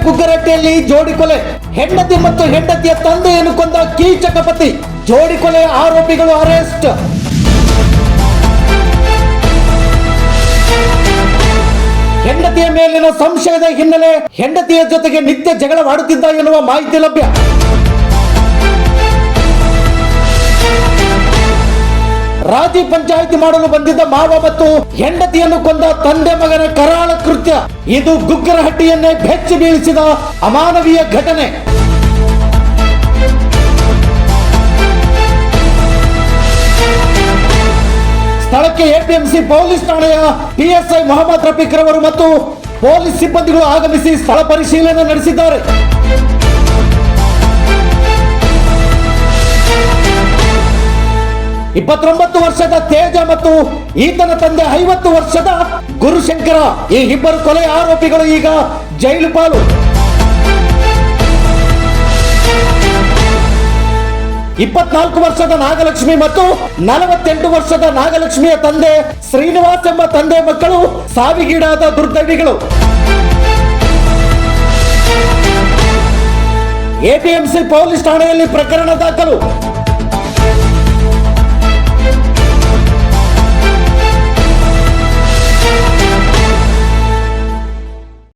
ಗುಗ್ಗರಹಟ್ಟಿಯಲ್ಲಿ ಜೋಡಿ ಕೊಲೆ, ಹೆಂಡತಿ ಮತ್ತು ಹೆಂಡತಿಯ ತಂದೆಯನ್ನು ಕೊಂದ ಕೀಚಕ ಪತಿ, ಜೋಡಿ ಕೊಲೆ ಆರೋಪಿಗಳು ಅರೆಸ್ಟ್. ಹೆಂಡತಿಯ ಮೇಲಿನ ಸಂಶಯದ ಹಿನ್ನೆಲೆ ಹೆಂಡತಿಯ ಜೊತೆಗೆ ನಿತ್ಯ ಜಗಳವಾಡುತ್ತಿದ್ದ ಎನ್ನುವ ಮಾಹಿತಿ ಲಭ್ಯ. ರಾಜಿ ಪಂಚಾಯಿತಿ ಮಾಡಲು ಬಂದಿದ್ದ ಮಾವ ಮತ್ತು ಹೆಂಡತಿಯನ್ನು ಕೊಂದ ತಂದೆ ಮಗನ ಕರಾಳ ಕೃತ್ಯ. ಇದು ಗುಗ್ಗರಹಟ್ಟಿಯನ್ನೇ ಬೆಚ್ಚಿ ಬೀಳಿಸಿದ ಅಮಾನವೀಯ ಘಟನೆ. ಸ್ಥಳಕ್ಕೆ ಎಪಿಎಂಸಿ ಪೊಲೀಸ್ ಠಾಣೆಯ ಪಿಎಸ್ಐ ಮೊಹಮ್ಮದ್ ರಫೀಕ್ ರವರು ಮತ್ತು ಪೊಲೀಸ್ ಸಿಬ್ಬಂದಿಗಳು ಆಗಮಿಸಿ ಸ್ಥಳ ಪರಿಶೀಲನೆ ನಡೆಸಿದ್ದಾರೆ. ಇಪ್ಪತ್ತೊಂಬತ್ತು ವರ್ಷದ ತೇಜ ಮತ್ತು ಈತನ ತಂದೆ 50 ವರ್ಷದ ಗುರುಶಂಕರ, ಈ ಇಬ್ಬರು ಕೊಲೆ ಆರೋಪಿಗಳು ಈಗ ಜೈಲು ಪಾಲು. 24 ವರ್ಷದ ನಾಗಲಕ್ಷ್ಮಿ ಮತ್ತು 48 ವರ್ಷದ ನಾಗಲಕ್ಷ್ಮಿಯ ತಂದೆ ಶ್ರೀನಿವಾಸ್ ಎಂಬ ತಂದೆ ಮಕ್ಕಳು ಸಾವಿಗೀಡಾದ ದುರ್ದೈವಿಗಳು. ಎಪಿಎಂಸಿ ಪೊಲೀಸ್ ಠಾಣೆಯಲ್ಲಿ ಪ್ರಕರಣ ದಾಖಲು.